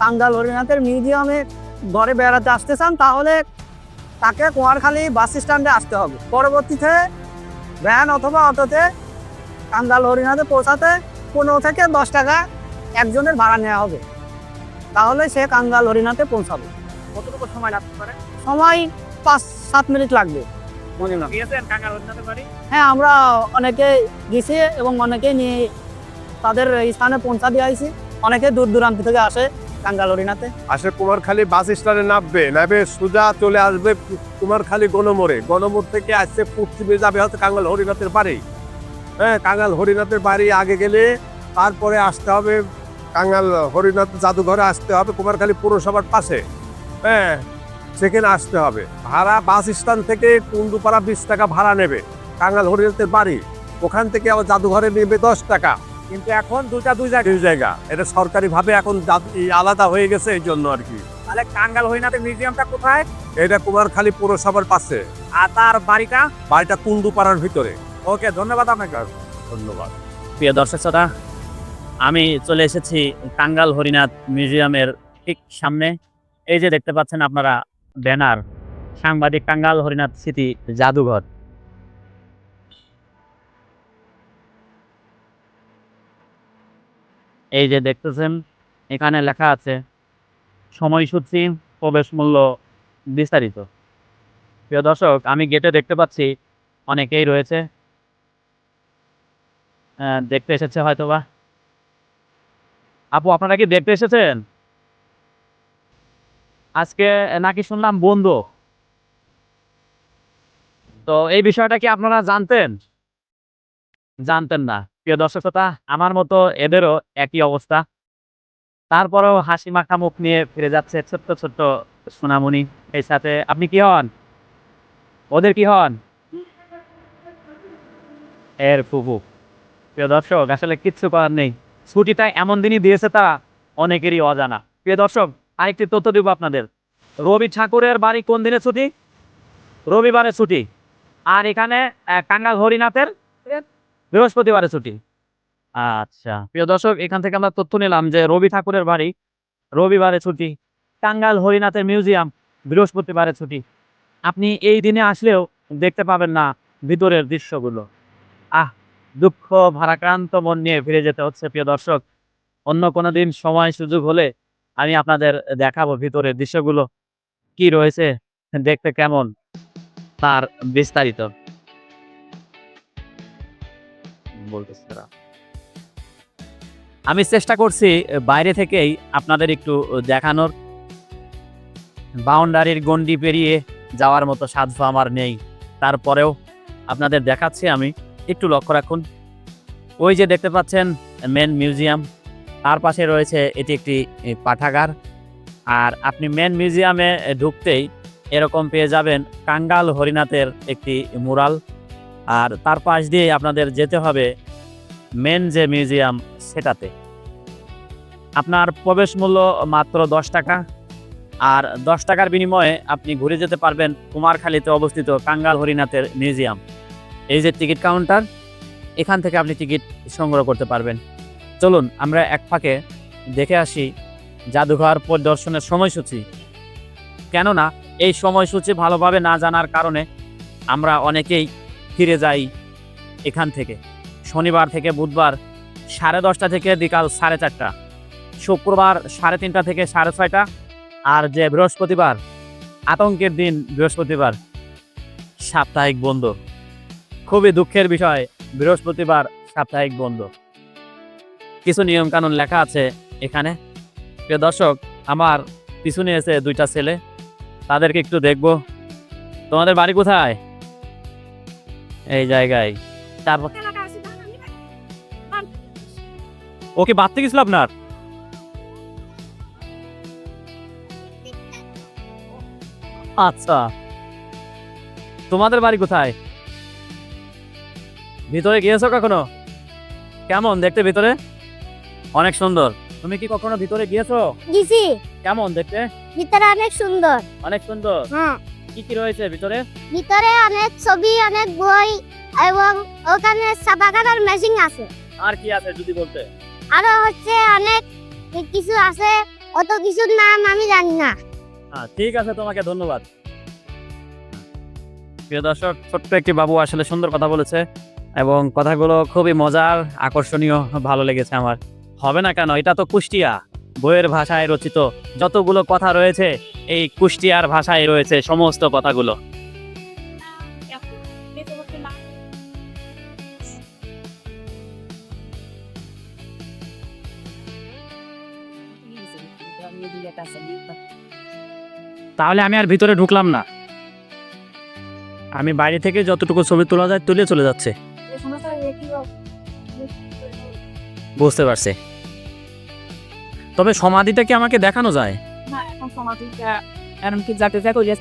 টাঙ্গাইল হরিনাথের মিউজিয়ামে ঘরে বেড়াতে আসতে চান তাহলে তাকে কুমারখালী বাস স্ট্যান্ডে আসতে হবে। পরবর্তীতে ভ্যান অথবা অটোতে টাঙ্গাইল হরিনাথে পৌঁছাতে 15 থেকে 10 টাকা একজনের ভাড়া নেওয়া হবে, তাহলে সে টাঙ্গাইল হরিনাথে পৌঁছাবে। কতটুকু সময় লাগতে পারে? সময় 5-7 মিনিট লাগবে। গিয়েছেন টাঙ্গাইল হরিনাথের বাড়ি? হ্যাঁ, আমরা অনেকে গেছি এবং অনেকে নিয়ে তাদের স্থানে পৌঁছা দিয়ে আইছি। অনেকে দূর দূরান্ত থেকে আসে টাঙ্গাইল হরিনাথে। আসে কুমারখালী বাস স্ট্যান্ডে নামবে সোজা চলে আসবে কুমারখালী গণমোড় থেকে আসছে পশ্চিমে যাবে হচ্ছে টাঙ্গাইল হরিনাথের বাড়ি। হ্যাঁ, টাঙ্গাইল হরিনাথের বাড়ি আগে গেলে তারপরে আসতে হবে টাঙ্গাইল হরিনাথ জাদুঘরে আসতে হবে, কুমারখালী পৌরসভার পাশে। হ্যাঁ, সেখানে আসতে হবে। ভাড়া বাস স্ট্যান্ড থেকে কুন্ডুপাড়া 20 টাকা ভাড়া নেবে টাঙ্গাইল হরিনাথের বাড়ি। ওখান থেকে আবার জাদুঘরে নেবে 10 টাকা। কিন্তু এখন দুই জায়গা এটা সরকারি ভাবে এখন আলাদা হয়ে গেছে, এই জন্য আর কি। তাহলে টাঙ্গাইল হরিনাথের মিউজিয়ামটা কোথায়? এটা কুমারখালী পৌরসভার পাশে, আর তার বাড়িটা? বাড়িটা কুন্ডুপাড়ার ভিতরে। ওকে, ধন্যবাদ আপনাকে। ধন্যবাদ। প্রিয় দর্শক শ্রোতা, আমি চলে এসেছি টাঙ্গাইল হরিনাথ মিউজিয়ামের ঠিক সামনে। এই যে দেখতে পাচ্ছেন আপনারা ব্যানার, সাংবাদিক টাঙ্গাইল হরিনাথ স্মৃতি জাদুঘর। এই যে দেখতেছেন এখানে লেখা আছে সময়সূচি, প্রবেশ মূল্য বিস্তারিত। প্রিয় দর্শক, আমি গেটে দেখতে পাচ্ছি অনেকেই রয়েছে, দেখতে এসেছে হয়তোবা। আপু, আপনারা কি দেখতে এসেছেন? আজকে নাকি শুনলাম বন্ধ, তো এই বিষয়টা কি আপনারা জানতেন না? প্রিয় দর্শক শ্রোতা, আমার মতো এদেরও একই অবস্থা, তারপরেও হাসি মাখা মুখ নিয়ে ফিরে যাচ্ছে ছোট্ট ছোট্ট সোনামণি। এই সাথে আপনি কি হন? ওদের কি হন? এর ফুফু। প্রিয় দর্শক, আসলে কিচ্ছু করার নেই, ছুটিটা এমন দিনই দিয়েছে তা অনেকেরই অজানা। প্রিয় দর্শক, আরেকটি তথ্য দিব আপনাদের। রবি ঠাকুরের বাড়ি কোন দিনে ছুটি? রবিবারে ছুটি। আর এখানে টাঙ্গাইল হরিনাথের বৃহস্পতিবারে ছুটি। আচ্ছা প্রিয় দর্শক, এখান থেকে আমরা তথ্য নিলাম যে রবি ঠাকুরের বাড়ি রবিবারে ছুটি, টাঙ্গাইল হরিনাথের মিউজিয়াম বৃহস্পতিবারে ছুটি। আপনি এই দিনে আসলেও দেখতে পাবেন না ভিতরের দৃশ্যগুলো। দুঃখ ভারাক্রান্ত মন নিয়ে ফিরে যেতে হচ্ছে। প্রিয় দর্শক, অন্য কোনো দিন সময় সুযোগ হলে আমি আপনাদের দেখাবো ভিতরের দৃশ্যগুলো কি রয়েছে, দেখতে কেমন, তার বিস্তারিত বলতেছে। আমি চেষ্টা করছি বাইরে থেকেই আপনাদের একটু দেখানোর। বাউন্ডারির গণ্ডি পেরিয়ে যাওয়ার মতো সাধ্য আমার নেই, তারপরেও আপনাদের দেখাচ্ছি আমি। একটু লক্ষ্য রাখুন, ওই যে দেখতে পাচ্ছেন মেন মিউজিয়াম, তার পাশে রয়েছে এটি একটি পাঠাগার। আর আপনি মেন মিউজিয়ামে ঢুকতেই এরকম পেয়ে যাবেন টাঙ্গাইল হরিনাথের একটি মুরাল, আর তার পাশ দিয়ে আপনাদের যেতে হবে মেন যে মিউজিয়াম সেটাতে। আপনার প্রবেশ মূল্য মাত্র 10 টাকা, আর 10 টাকার বিনিময়ে আপনি ঘুরে যেতে পারবেন কুমারখালীতে অবস্থিত টাঙ্গাইল হরিনাথের মিউজিয়াম। এই যে টিকিট কাউন্টার, এখান থেকে আপনি টিকিট সংগ্রহ করতে পারবেন। চলুন আমরা এক ফাঁকে দেখে আসি জাদুঘর পরিদর্শনের সময়সূচি। কেননা এই সময়সূচি ভালোভাবে না জানার কারণে আমরা অনেকেই ফিরে যাই এখান থেকে। শনিবার থেকে বুধবার 10:30 থেকে বিকাল 4:30, শুক্রবার 3:30 থেকে 6:30, আর যে বৃহস্পতিবার, আতঙ্কের দিন বৃহস্পতিবার, সাপ্তাহিক বন্ধ। খুবই দুঃখের বিষয়, বৃহস্পতিবার সাপ্তাহিক বন্ধ। কিছু নিয়ম কানুন লেখা আছে এখানে। প্রিয় দর্শক, আমার পিছনে এসে 2টা ছেলে, তাদেরকে একটু দেখব। তোমাদের বাড়ি কোথায়? এই জায়গায়। তারপর ওকে বাড়তে গেছিল আপনার? আচ্ছা, তোমাদের বাড়ি কোথায়? ভিতরে গিয়েছো কখনো? কেমন দেখতে ভিতরে? অনেক সুন্দর। তুমি কি কখনো ভিতরে গিয়েছো? গেছি। কেমন দেখতে? ভিতরে অনেক সুন্দর। অনেক সুন্দর। হ্যাঁ, কি কি রয়েছে ভিতরে? ভিতরে অনেক ছবি, অনেক বই, এবং ওখানে সাদা কালার মেশিন আছে। আর কি আছে যদি বলতে? আরো হচ্ছে অনেক কিছু আছে, অত কিছুর নাম আমি জানি না। ঠিক আছে, তোমাকে ধন্যবাদ। প্রিয় দর্শক, ছোট্ট একটি বাবু আসলে সুন্দর কথা বলেছে এবং কথাগুলো খুবই মজার, আকর্ষণীয়, ভালো লেগেছে আমার। হবে না কেন, এটা তো কুষ্টিয়া, বইয়ের ভাষায় রচিত যতগুলো কথা রয়েছে এই কুষ্টিয়ার ভাষায় রয়েছে সমস্ত কথাগুলো। তাহলে আমি আর ভিতরে ঢুকলাম না, আমি বাইরে থেকে যতটুকু ছবি তোলা যায় তুলে চলে যাচ্ছে। বুঝতে পারছি, তবে সমাধিটা কি আমাকে দেখানো যায়? না, এখন সমাধিটা এমনকি যাতে দেখো যে